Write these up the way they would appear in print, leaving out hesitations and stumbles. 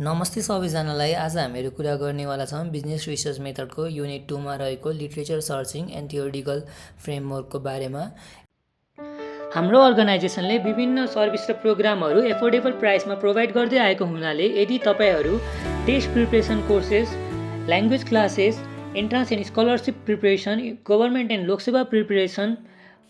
नमस्ते सबैजनालाई। आज हामीहरू कुरा गर्नेवाला छौँ बिजनेस रिसर्च मेथडको युनिट 2 मा रहेको लिटरेचर सर्चिङ एन्ड थियोरिटिकल फ्रेमवर्कको बारेमा। हाम्रो अर्गनाइजेसनले विभिन्न सर्भिस र प्रोग्रामहरू एफोर्डेबल प्राइसमा प्रोभाइड गर्दै आएको हुनाले यदि तपाईँहरू test preparation courses, language classes, entrance and scholarship preparation, government and लोकसेवा preparation,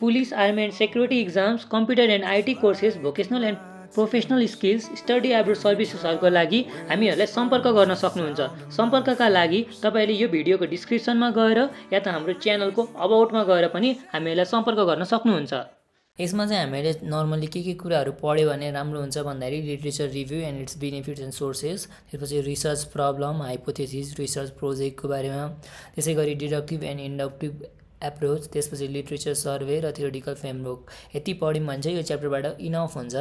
police, army and security exams, computer and IT courses, vocational and professional skills, study abroad सर्भिसेसहरूको लागि हामीहरूलाई सम्पर्क गर्न सक्नुहुन्छ। सम्पर्कका लागि तपाईँले यो भिडियोको डिस्क्रिप्सनमा गएर या त हाम्रो च्यानलको अबाउटमा गएर पनि हामीहरूलाई सम्पर्क गर्न सक्नुहुन्छ। यसमा चाहिँ हामीले नर्मली के कुराहरू पढ्यो भने राम्रो हुन्छ भन्दाखेरि literature review and it's benefits and sources, त्यसपछि रिसर्च प्रब्लम, हाइपोथेसिस, रिसर्च प्रोजेक्टको बारेमा, त्यसै गरी डिडक्टिभ एन्ड इन्डक्टिभ एप्रोच, त्यसपछि लिटरेचर सर्वे र थियोरिटिकल फ्रेमवर्क। यति पढ्यौँ भने चाहिँ यो च्याप्टरबाट इनफ हुन्छ।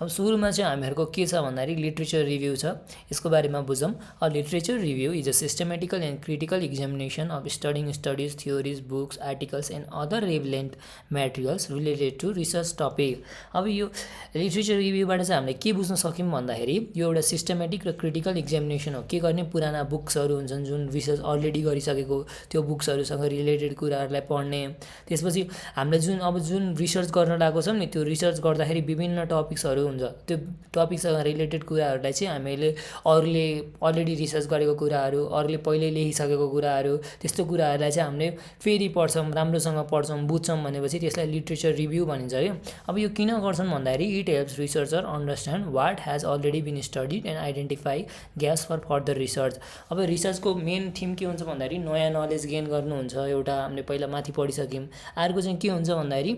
अब सुरुमा चाहिँ हामीहरूको के छ भन्दाखेरि लिटरेचर रिभ्यू छ, यसको बारेमा बुझौँ। A literature review is a systematical and critical examination of studies, theories, books, articles and other relevant materials related to research topic. अब यो लिटरेचर रिभ्यूबाट चाहिँ हामीले के बुझ्न सक्यौँ भन्दाखेरि यो एउटा सिस्टमेटिक र क्रिटिकल एक्जामिनेसन हो। के गर्ने, पुराना बुक्सहरू हुन्छन् जुन रिसर्च अलरेडी गरिसकेको त्यो बुक्सहरूसँग रिलेटेड कुराहरूलाई पढ्ने, त्यसपछि हामीले जुन रिसर्च गर्न लागेको छौँ नि त्यो रिसर्च गर्दाखेरि विभिन्न टपिक्सहरू हुन्छ, त्यो टपिकसँग रिलेटेड कुराहरूलाई चाहिँ हामीले अरूले अलरेडी रिसर्च गरेको कुराहरू, अरूले पहिल्यै लेखिसकेको कुराहरू, त्यस्तो कुराहरूलाई चाहिँ हामीले फेरि पढ्छौँ, राम्रोसँग पढ्छौँ, बुझ्छौँ भनेपछि त्यसलाई लिटरेचर रिभ्यू भनिन्छ है। अब यो किन गर्छन् भन्दाखेरि it helps researcher understand what has already been studied and identify gaps for further research. अब रिसर्चको मेन थिम के हुन्छ भन्दाखेरि नयाँ नलेज गेन गर्नुहुन्छ, एउटा हामीले पहिला माथि पढिसक्यौँ। अर्को चाहिँ के हुन्छ भन्दाखेरि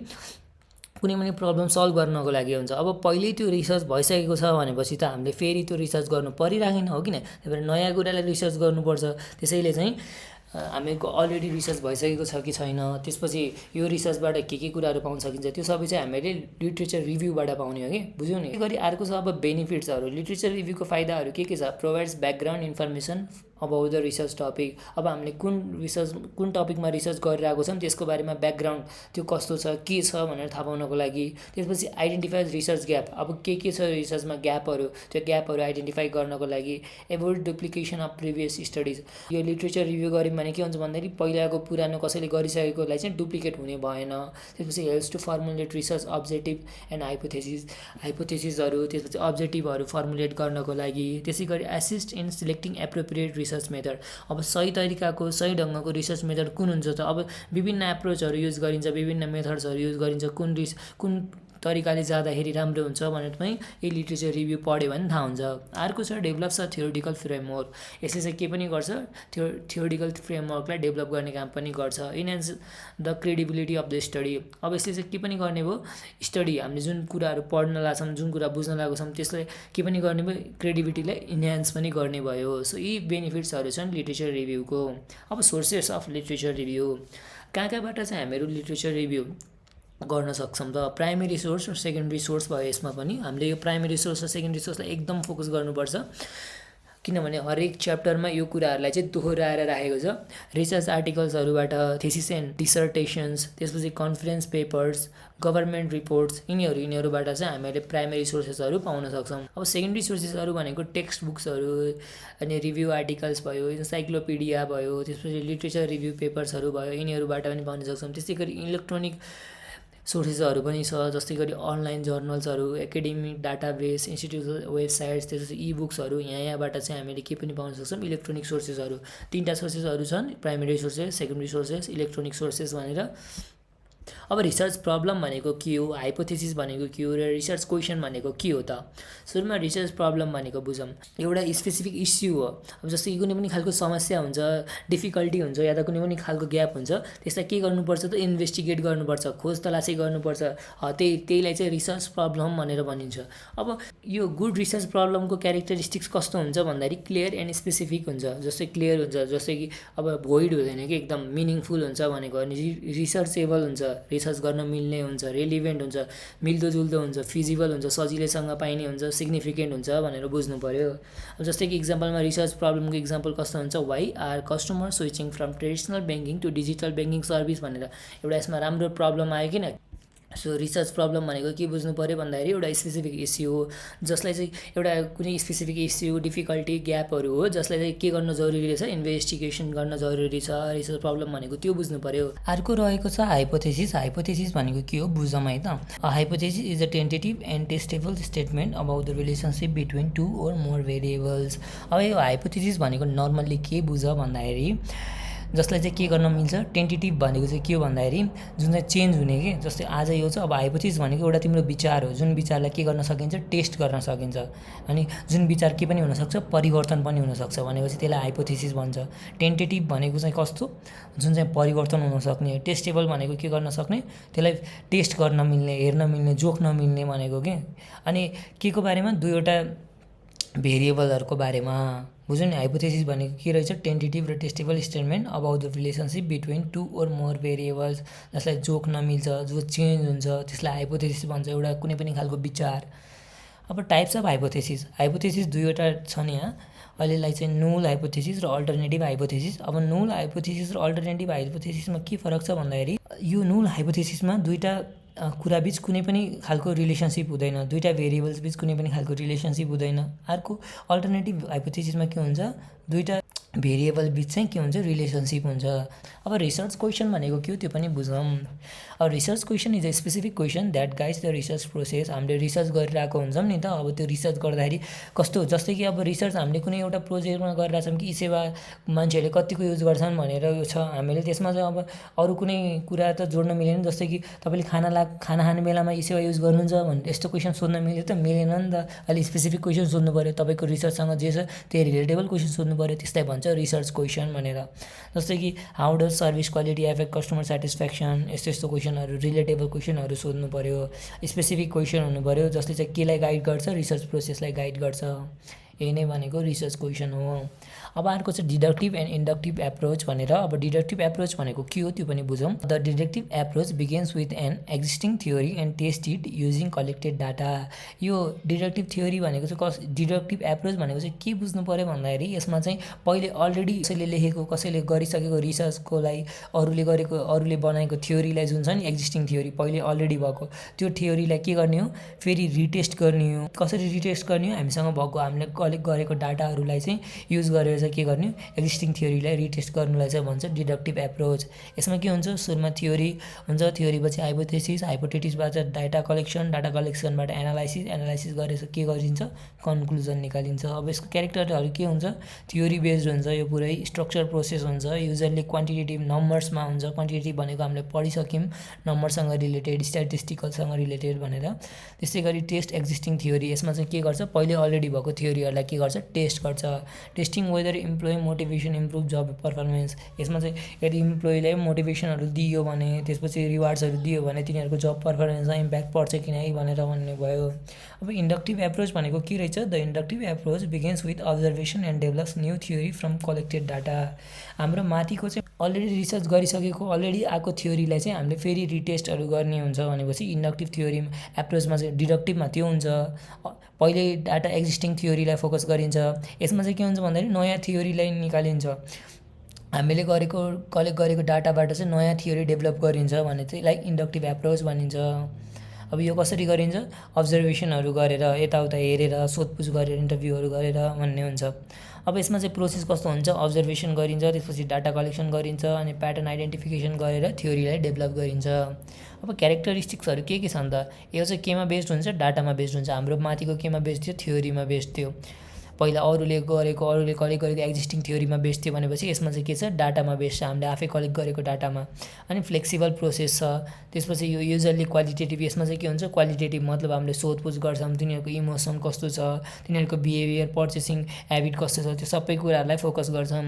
कुनै पनि प्रब्लम सल्भ गर्नको लागि हुन्छ। अब पहिल्यै त्यो रिसर्च भइसकेको छ भनेपछि त हामीले फेरि त्यो रिसर्च गर्नु परिरहेन हो किन, त्यही भएर नयाँ कुरालाई रिसर्च गर्नुपर्छ। त्यसैले चाहिँ हामीको अलरेडी रिसर्च भइसकेको छ कि छैन, त्यसपछि यो रिसर्चबाट के कुराहरू पाउन सकिन्छ, त्यो सबै चाहिँ हामीले लिटरेचर रिभ्यूबाट पाउने हो कि, बुझ्यौ नि। गरी अर्को छ अब बेनिफिट्सहरू। लिटरेचर रिभ्यूको फाइदाहरू के छ, provides background information about the research topic. अब हामीले कुन टपिकमा रिसर्च गरिरहेको छौँ त्यसको बारेमा ब्याकग्राउन्ड त्यो कस्तो छ, के छ भनेर थाहा पाउनको लागि। त्यसपछि आइडेन्टिफाइज रिसर्च ग्याप, अब के छ रिसर्चमा ग्यापहरू, त्यो ग्यापहरू आइडेन्टिफाई गर्नको लागि। Avoid duplication of previous studies, यो लिटरेचर रिभ्यू गऱ्यौँ भने के हुन्छ भन्दाखेरि पहिलाको पुरानो कसैले गरिसकेकोलाई चाहिँ डुप्लिकेट हुने भएन। त्यसपछि helps to formulate research objective and हाइपोथेसिसहरू, त्यसपछि अब्जेक्टिभहरू फर्मुलेट गर्नको लागि। त्यसै गरी assist in selecting appropriate research method, अब सही तरिकाको सही ढङ्गको रिसर्च मेथड कुन हुन्छ त, अब विभिन्न एप्रोचहरू युज गरिन्छ, विभिन्न मेथड्सहरू युज गरिन्छ, कुन तरिकाले जाँदाखेरि राम्रो हुन्छ भनेर पनि यो लिटरेचर रिभ्यू पढ्यो भने थाहा हुन्छ। अर्को छ डेभलप छ थियोरिटिकल फ्रेमवर्क, यसले चाहिँ के पनि गर्छ, थियोरिटिकल फ्रेमवर्कलाई डेभलप गर्ने काम पनि गर्छ। Enhance the credibility of the study, अब यसले चाहिँ के पनि गर्ने भयो, स्टडी हामीले जुन कुराहरू पढ्न लाग्छौँ, जुन कुरा बुझ्न लागेको छौँ त्यसलाई के पनि गर्ने भयो, क्रेडिबिलिटीलाई इन्हान्स पनि गर्ने भयो। सो यी बेनिफिट्सहरू छन् लिटरेचर रिभ्यूको। अब सोर्सेस अफ लिटरेचर रिभ्यू, कहाँबाट चाहिँ हामीहरू लिटरेचर रिभ्यू गर्न सक्छौँ त, प्राइमेरी सोर्स र सेकेन्डरी सोर्स भयो। यसमा पनि हामीले यो प्राइमेरी सोर्स र सेकेन्डरी सोर्सलाई एकदम फोकस गर्नुपर्छ, किनभने हरेक च्याप्टरमा यो कुराहरूलाई चाहिँ दोहोऱ्याएर राखेको छ। रिसर्च आर्टिकल्सहरूबाट, थेसिस एन्ड डिसर्टेसन्स, त्यसपछि कन्फरेन्स पेपर्स, गभर्मेन्ट रिपोर्ट्स, यिनीहरूबाट चाहिँ हामीले प्राइमेरी सोर्सेसहरू पाउन सक्छौँ। अब सेकेन्डरी सोर्सेसहरू भनेको टेक्स्ट बुक्सहरू, अनि रिभ्यू आर्टिकल्स भयो, इन्साइक्लोपिडिया भयो, त्यसपछि लिटरेचर रिभ्यू पेपर्सहरू भयो, यिनीहरूबाट पनि पाउन सक्छौँ। त्यसै गरी इलेक्ट्रोनिक सोर्सेसहरू पनि छ, जस्तै गरी अनलाइन जर्नल्सहरू, एकाडेमिक डाटाबेस, इन्स्टिट्युसनल वेबसाइट्स, त्यसपछि इबुक्सहरू, यहाँबाट चाहिँ हामीले के पनि पाउन सक्छौँ, इलेक्ट्रोनिक सोर्सेसहरू। तिनवटा सोर्सेसहरू छन्, primary sources, secondary sources, electronic sources भनेर। अब रिसर्च प्रब्लम भनेको के हो, हाइपोथेसिस भनेको के हो, र रिसर्च क्वेसन भनेको के हो त। सुरुमा रिसर्च प्रब्लम भनेको बुझौँ, एउटा स्पेसिफिक इस्यु हो। अब जस्तै कुनै पनि खालको समस्या हुन्छ, डिफिकल्टी हुन्छ, या त कुनै पनि खालको ग्याप हुन्छ, त्यसलाई के गर्नुपर्छ त, इन्भेस्टिगेट गर्नुपर्छ, खोज तलासी गर्नुपर्छ। त्यहीलाई चाहिँ रिसर्च प्रब्लम भनेर भनिन्छ। अब यो गुड रिसर्च प्रब्लमको क्यारेक्टरिस्टिक्स कस्तो हुन्छ भन्दाखेरि क्लियर एन्ड स्पेसिफिक हुन्छ। जस्तै क्लियर हुन्छ, जस्तै कि अब भोइड हुँदैन कि एकदम मिनिङफुल हुन्छ भनेको, अनि रिसर्चेबल हुन्छ, रिसर्च गर्न मिल्ने हुन्छ, रेलिभेन्ट हुन्छ, मिल्दोजुल्दो हुन्छ, फिजिबल हुन्छ, सजिलैसँग पाइने हुन्छ, सिग्निफिकेन्ट हुन्छ भनेर बुझ्नु पऱ्यो। अब जस्तै कि इक्जाम्पलमा रिसर्च प्रब्लमको इक्जाम्पल कस्तो हुन्छ, why our customer switching from traditional banking to digital banking service भनेर एउटा यसमा राम्रो प्रब्लम आयो किन, सो रिसर्च प्रब्लम भनेको के बुझ्नु पऱ्यो भन्दाखेरि एउटा स्पेसिफिक इस्यु हो जसलाई चाहिँ एउटा कुनै स्पेसिफिक इस्यु डिफिकल्टी ग्यापहरू हो जसलाई चाहिँ के गर्न जरुरी रहेछ इन्भेस्टिगेसन गर्न जरुरी छ रिसर्च प्रब्लम भनेको त्यो बुझ्नु पऱ्यो। अर्को रहेको छ हाइपोथेसिस। हाइपोथेसिस भनेको के हो बुझौँ है त। Hypothesis is a tentative and testable statement about the relationship between two or more variables. अब यो हाइपोथेसिस भनेको नर्मल्ली के बुझ भन्दाखेरि जसलाई चाहिँ के गर्न मिल्छ टेन्टेटिभ भनेको चाहिँ के हो भन्दाखेरि जुन चाहिँ चेन्ज हुने कि जस्तै आज यो छ अब हाइपोथेसिस भनेको एउटा तिम्रो विचार हो जुन विचारलाई के गर्न सकिन्छ टेस्ट गर्न सकिन्छ अनि जुन विचार के पनि हुनसक्छ परिवर्तन पनि हुनसक्छ भनेपछि त्यसलाई हाइपोथेसिस भन्छ। टेन्टेटिभ भनेको चाहिँ कस्तो जुन चाहिँ परिवर्तन हुनसक्ने। टेस्टेबल भनेको के गर्न सक्ने त्यसलाई टेस्ट गर्न मिल्ने हेर्न मिल्ने जोख्न मिल्ने भनेको के। अनि के को बारेमा दुईवटा भेरिएबलहरूको बारेमा बुझ्यो नि। हाइपोथेसिस भनेको के रहेछ टेन्टेटिभ र testable statement about the relationship between two or more variables जसलाई जोख्न मिल्छ जो चेन्ज हुन्छ त्यसलाई हाइपोथेसिस भन्छ एउटा कुनै पनि खालको विचार। अब टाइप्स अफ हाइपोथेसिस। हाइपोथेसिस दुईवटा छन् यहाँ अहिलेलाई चाहिँ नुल हाइपोथेसिस र अल्टरनेटिभ हाइपोथेसिस। अब नुल हाइपोथेसिस र अल्टरनेटिभ हाइपोथेसिसमा के फरक छ भन्दाखेरि यो नुल हाइपोथेसिसमा दुईवटा कुरा बिच कुनै पनि खालको रिलेसनसिप हुँदैन दुईवटा भेरिएबल्स बिच कुनै पनि खालको रिलेसनसिप हुँदैन। अर्को अल्टरनेटिभ हाइपोथेसिसमा के हुन्छ दुईवटा भेरिएबल बिच चाहिँ के हुन्छ रिलेसनसिप हुन्छ। अब रिसर्च क्वेसन भनेको के हो त्यो पनि बुझौँ। अब research question is a specific question that guides the research process. हामीले रिसर्च गरिरहेको हुन्छौँ नि त अब त्यो रिसर्च गर्दाखेरि कस्तो जस्तै कि अब रिसर्च हामीले कुनै एउटा प्रोजेक्टमा गरिरहेछौँ कि सेवा मान्छेहरूले कतिको युज गर्छन् भनेर यो छ हामीले त्यसमा चाहिँ अब अरू कुनै कुरा त जोड्न मिलेन जस्तै कि तपाईँले खाना खाने बेलामा यी सेवा युज गर्नुहुन्छ भने यस्तो क्वेसन सोध्न मिल्यो त मिलेन नि त। अहिले स्पेसिफिक क्वेसन सोध्नु पऱ्यो तपाईँको रिसर्चसँग जे छ त्यही रिलेटेबल क्वेसन सोध्नु पऱ्यो त्यसलाई भन्छ रिसर्च क्वेसन भनेर। जस्तै कि how does service quality effect customer satisfaction यस्तो यस्तो क्वेसनहरू रिलेटेबल क्वेसनहरू सोध्नु पऱ्यो। स्पेसिफिक क्वेसन हुनु पऱ्यो जसले चाहिँ केलाई गाइड गर्छ रिसर्च प्रोसेसलाई गाइड गर्छ। यही नै भनेको रिसर्च क्वेसन हो। अब अर्को चाहिँ डिडक्टिभ एन्ड इन्डक्टिभ एप्रोच भनेर। अब डिडक्टिभ एप्रोच भनेको के हो त्यो पनि बुझौँ। The deductive approach begins with an existing theory and test it using collected data. यो डिडक्टिभ थ्योरी भनेको चाहिँ डिडक्टिभ एप्रोच भनेको चाहिँ के बुझ्नु पऱ्यो भन्दाखेरि यसमा चाहिँ पहिले अलरेडी कसैले लेखेको कसैले गरिसकेको रिसर्चकोलाई अरूले बनाएको थ्योरीलाई जुन छ नि एक्जिस्टिङ थ्योरी पहिले अलरेडी भएको त्यो थ्योरीलाई के गर्ने हो फेरि रिटेस्ट गर्ने हो। कसरी रिटेस्ट गर्ने हो हामीसँग भएको हामीले कलेक्ट गरेको डाटाहरूलाई चाहिँ युज गरेर चाहिँ के गर्ने एक्जिस्टिङ थ्योरीलाई रिटेस्ट गर्नुलाई चाहिँ भन्छ डिडक्टिभ एप्रोच। यसमा के हुन्छ सुरुमा थ्योरी हुन्छ थ्योरीपछि हाइपोथेसिसबाट डाटा कलेक्सनबाट एनालाइसिस गरेर के गरिन्छ कन्क्लुजन निकालिन्छ। अब यसको क्यारेक्टरहरू के हुन्छ थ्योरी बेस्ड हुन्छ यो पुरै स्ट्रक्चर प्रोसेस हुन्छ युजरली क्वान्टिटेटिभ नम्बर्समा हुन्छ। क्वान्टिटेटिभ भनेको हामीले पढिसक्यौँ नम्बरसँग रिलेटेड स्ट्याटिस्टिकलसँग रिलेटेड भनेर। त्यस्तै गरी टेस्ट एक्जिस्टिङ थ्योरी यसमा चाहिँ के गर्छ पहिले अलरेडी भएको थ्योरीहरूलाई के गर्छ टेस्ट गर्छ। Testing whether employee motivation improve job performance यसमा चाहिँ यदि इम्प्लोइलाई मोटिभेसनहरू दियो भने त्यसपछि रिवार्ड्सहरू दियो भने तिनीहरूको जब पर्फर्मेन्समा इम्प्याक्ट पर्छ कि नै भनेर भन्ने भयो। अब इन्डक्टिभ एप्रोच भनेको के रहेछ the inductive approach begins with observation and develops new theory from collected data. हाम्रो माथिको चाहिँ अलरेडी रिसर्च गरिसकेको अलरेडी आएको थ्योरीलाई चाहिँ हामीले फेरि रिटेस्टहरू गर्ने हुन्छ भनेपछि इन्डक्टिभ थ्योरी एप्रोचमा चाहिँ डिडक्टिभमा त्यो हुन्छ पहिले डाटा एक्जिस्टिङ थ्योरीलाई फोकस गरिन्छ। यसमा चाहिँ के हुन्छ भन्दाखेरि नयाँ थ्योरीलाई निकालिन्छ हामीले कलेक्ट गरेको डाटाबाट चाहिँ नयाँ थ्योरी डेभलप गरिन्छ भने चाहिँ लाइक इन्डक्टिभ एप्रोच भनिन्छ। अब यो कसरी गरिन्छ अब्जर्भेसनहरू गरेर यताउता हेरेर सोधपुछ गरेर इन्टरभ्यूहरू गरेर भन्ने हुन्छ। अब यसमा चाहिँ प्रोसेस कस्तो हुन्छ अब्जर्भेसन गरिन्छ त्यसपछि डाटा कलेक्सन गरिन्छ अनि प्याटर्न आइडेन्टिफिकेसन गरेर थ्योरीलाई डेभलप गरिन्छ। अब क्यारेक्टरिस्टिक्सहरू के छन् त यो चाहिँ केमा बेस्ड हुन्छ डाटामा बेस्ड हुन्छ। हाम्रो माथिको केमा बेस्ड थियो थ्योरीमा बेस्ड थियो। पहिला अरूले कलेक्ट गरेको एक्जिस्टिङ थ्योरीमा बेस्ड थियो भनेपछि यसमा चाहिँ के छ डाटामा बेस्ड छ हामीले आफै कलेक्ट गरेको डाटामा। अनि फ्लेक्सिबल प्रोसेस छ। त्यसपछि यो युजरली क्वालिटेटिभ यसमा चाहिँ के हुन्छ क्वालिटेटिभ मतलब हामीले सोधपुछ गर्छौँ तिनीहरूको इमोसन कस्तो छ तिनीहरूको बिहेभियर पर्चेसिङ ह्याबिट कस्तो छ त्यो सबै कुराहरूलाई फोकस गर्छौँ।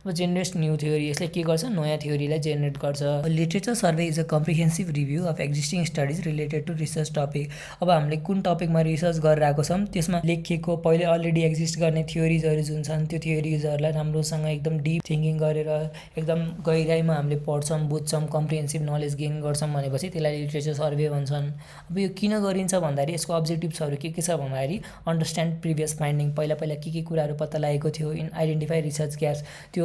अब जेनेरेट्स न्यू थ्योरी यसले के गर्छ नयाँ थ्योरीलाई जेनेरेट गर्छ। Literature survey is a comprehensive review of existing studies related to research topic. अब हामीले कुन टपिकमा रिसर्च गरिरहेको छौँ त्यसमा लेखिएको पहिले अलरेडी एक्जिस्ट गर्ने थ्योरिजहरू जुन छन् त्यो थ्योरिजहरूलाई राम्रोसँग एकदम डिप थिङ्किङ गरेर एकदम गहिराइमा हामीले पढ्छौँ, बुझ्छौँ, कम्प्रिहेन्सिभ नलेज गेन गर्छौँ भनेपछि त्यसलाई लिट्रेचर सर्वे भन्छन्। अब यो किन गरिन्छ भन्दाखेरि यसको अब्जेक्टिभ्सहरू के छ भन्दाखेरि अन्डरस्ट्यान्ड प्रिभियस फाइन्डिङ, पहिला के कुराहरू पत्ता लागेको थियो, इन आइडेन्टिफाई रिसर्च ग्याप्स, त्यो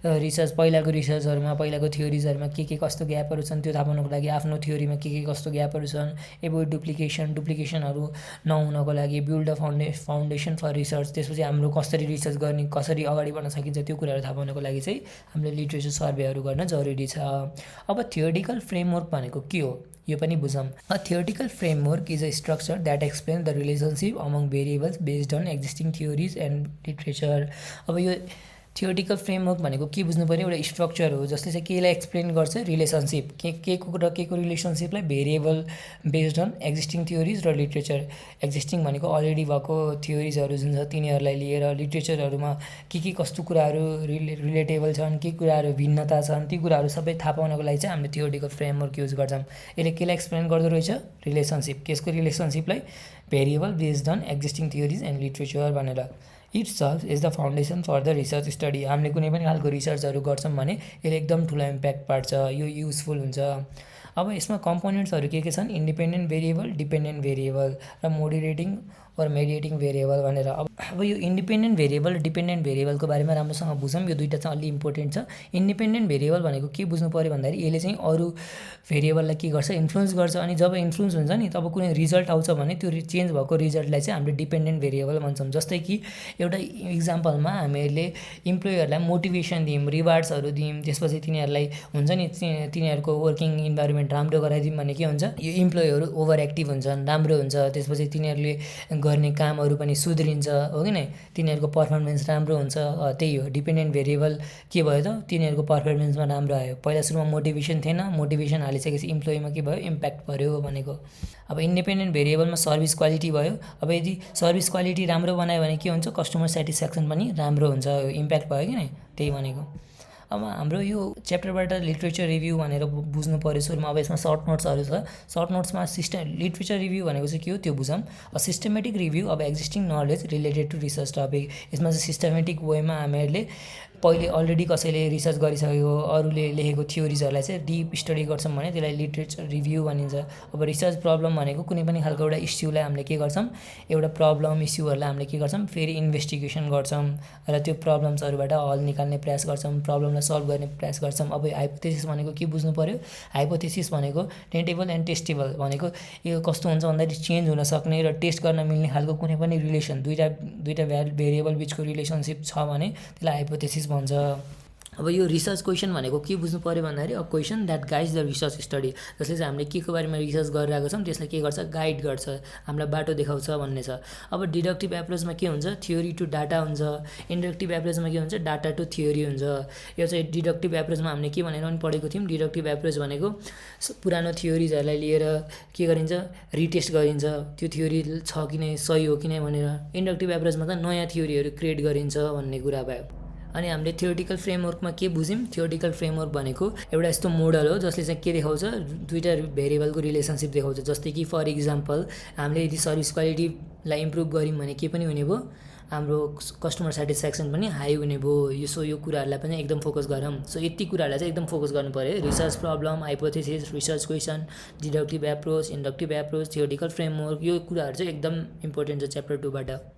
रिसर्च पहिलाको रिसर्चहरूमा पहिलाको थ्योरिजहरूमा के कस्तो ग्यापहरू छन् त्यो थाहा पाउनको लागि, आफ्नो थ्योरीमा के कस्तो ग्यापहरू छन्, एभोइड डुप्लिकेसनहरू नहुनको लागि, build a foundation for research, त्यसपछि हाम्रो कसरी रिसर्च गर्ने, कसरी अगाडि बढ्न सकिन्छ त्यो कुराहरू थाहा पाउनको लागि चाहिँ हामीले लिट्रेचर सर्वेहरू गर्न जरुरी छ। अब थियोरिटिकल फ्रेमवर्क भनेको के हो यो पनि बुझौँ। A theoretical framework is a structure that explain the relationship among variables based on existing theories and literature. अब यो थियोरिटिकल फ्रेमवर्क भनेको के बुझ्नु पऱ्यो, एउटा स्ट्रक्चर हो जसले चाहिँ केलाई एक्सप्लेन गर्छ, रिलेसनसिप के को रिलेसनसिपलाई variable based on existing theories र लिट्रेचर। एक्जिस्टिङ भनेको अलरेडी भएको थियोरिजहरू जुन छ तिनीहरूलाई लिएर, लिट्रेचरहरूमा के कस्तो कुराहरू रिलेटेबल छन्, के कुराहरू भिन्नता छन्, ती कुराहरू सबै थाहा पाउनको लागि चाहिँ हामीले थियोरिटिकल फ्रेमवर्क युज गर्छौँ। यसले केलाई एक्सप्लेन गर्दो रहेछ, रिलेसनसिप, केसको रिलेसनसिपलाई variable based on existing theories and literature भनेर। It serves as the foundation for the research study. हामीले कुनै पनि खालको रिसर्चहरू गर्छौँ भने यसले एकदम ठुलो इम्प्याक्ट पार्छ, यो युजफुल हुन्छ। अब यसमा कम्पोनेन्ट्सहरू के छन्, इन्डिपेन्डेन्ट भेरिएबल, डिपेन्डेन्ट भेरिएबल र मोडरेटिङ और मेडिएटिङ भेरिएबल भनेर। अब यो इन्डिपेन्डेन्ट भेरिएबल, डिपेन्डेन्ट भेरिएबलको बारेमा राम्रोसँग बुझौँ, यो दुईवटा चाहिँ अलि इम्पोर्टेन्ट छ। इन्डिपेन्डेन्ट भेरिएबल भनेको के बुझ्नु पऱ्यो भन्दाखेरि यसले चाहिँ अरू भेरिएबललाई के गर्छ, इन्फ्लुएन्स गर्छ, अनि जब इन्फ्लुएन्स हुन्छ नि तब कुनै रिजल्ट आउँछ भने त्यो चेन्ज भएको रिजल्टलाई चाहिँ हामीले डिपेन्डेन्ट भेरिएबल भन्छौँ। जस्तै कि एउटा इक्जाम्पलमा हामीले इम्प्लोइहरूलाई मोटिभेसन दियौँ, रिवार्ड्सहरू दियौँ, त्यसपछि तिनीहरूलाई हुन्छ नि तिनीहरूको वर्किङ इन्भाइरोमेन्ट राम्रो गराइदिउँ भने के हुन्छ, यो इम्प्लोइहरू ओभर एक्टिभ हुन्छन्, राम्रो हुन्छ, त्यसपछि तिनीहरूले गर्ने कामहरू पनि सुध्रिन्छ, हो कि नै, तिनीहरूको पर्फर्मेन्स राम्रो हुन्छ। त्यही हो डिपेन्डेन्ट भेरिएबल। के भयो त, तिनीहरूको पर्फर्मेन्समा राम्रो आयो। पहिला सुरुमा मोटिभेसन थिएन, मोटिभेसन हालिसकेपछि इम्प्लोइमा के भयो, इम्प्याक्ट पऱ्यो भनेको। अब इन्डिपेन्डेन्ट भेरिएबलमा सर्भिस क्वालिटी भयो। अब यदि सर्भिस क्वालिटी राम्रो बनायो भने के हुन्छ, कस्टमर सेटिस्फ्याक्सन पनि राम्रो हुन्छ, इम्प्याक्ट भयो कि नै, त्यही भनेको। अब हाम्रो यो च्याप्टरबाट लिट्रेचर रिभ्यू भनेर बुझ्नु पऱ्यो सुरुमा। अब यसमा सर्ट नोट्सहरू छ। सर्ट नोट्समा लिट्रेचर रिभ्यू भनेको चाहिँ के हो त्यो बुझौँ। सिस्टमेटिक रिभ्यू अब existing knowledge related to research topic. यसमा चाहिँ सिस्टमेटिक वेमा हामीहरूले पहिले अलरेडी कसैले रिसर्च गरिसकेको, अरूले लेखेको थ्योरिजहरूलाई चाहिँ डिप स्टडी गर्छौँ भने त्यसलाई लिट्रेचर रिभ्यू भनिन्छ। अब रिसर्च प्रब्लम भनेको कुनै पनि खालको एउटा इस्युलाई हामीले के गर्छौँ, एउटा प्रब्लम इस्युहरूलाई हामीले के गर्छौँ, फेरि इन्भेस्टिगेसन गर्छौँ र त्यो प्रब्लम्सहरूबाट हल निकाल्ने प्रयास गर्छौँ, प्रब्लमलाई सल्भ गर्ने प्रयास गर्छौँ। अब हाइपोथेसिस भनेको के बुझ्नु पऱ्यो, हाइपोथेसिस भनेको टेन्टेबल एन्ड टेस्टेबल भनेको यो कस्तो हुन्छ भन्दाखेरि चेन्ज हुन सक्ने र टेस्ट गर्न मिल्ने खालको कुनै पनि रिलेसन, दुईवटा भेरिएबल बिचको रिलेसनसिप छ भने त्यसलाई हाइपोथेसिस भन्छ। अब यो रिसर्च क्वेसन भनेको के बुझ्नु पऱ्यो भन्दाखेरि a question that guides the research study, जसले चाहिँ हामीले के को बारेमा रिसर्च गरिरहेको छौँ त्यसलाई के गर्छ, गाइड गर्छ, हामीलाई बाटो देखाउँछ भन्ने छ। अब डिडक्टिभ एप्रोचमा के हुन्छ, थ्योरी टु डाटा हुन्छ। इन्डक्टिभ एप्रोचमा के हुन्छ, डाटा टु थ्योरी हुन्छ। यो चाहिँ डिडक्टिभ एप्रोचमा हामीले के भनेर पनि पढेको थियौँ, डिडक्टिभ एप्रोच भनेको पुरानो थ्योरिजहरूलाई लिएर के गरिन्छ, रिटेस्ट गरिन्छ, त्यो थ्योरी छ कि नै, सही हो कि नै भनेर। इन्डक्टिभ एप्रोचमा त नयाँ थ्योरीहरू क्रिएट गरिन्छ भन्ने कुरा भयो। अनि हामीले थियोरिटिकल फ्रेमवर्कमा के बुझ्यौँ, थियोरिटिकल फ्रेमवर्क भनेको एउटा यस्तो मोडल हो जसले चाहिँ के देखाउँछ, दुईवटा भेरिएबलको रिलेसनसिप देखाउँछ। जस्तै कि फर इक्जाम्पल हामीले यदि सर्भिस क्वालिटीलाई इम्प्रुभ गऱ्यौँ भने के पनि हुने भयो, हाम्रो कस्टमर सेटिस्फ्याक्सन पनि हाई हुने भयो। यो कुराहरूलाई पनि एकदम फोकस गरौँ। सो यति कुराहरूलाई चाहिँ एकदम फोकस गर्नु पऱ्यो। Research problem, hypothesis, research question, deductive approach, inductive approach, theoretical framework, यो कुराहरू चाहिँ एकदम इम्पोर्टेन्ट छ च्याप्टर 2बाट।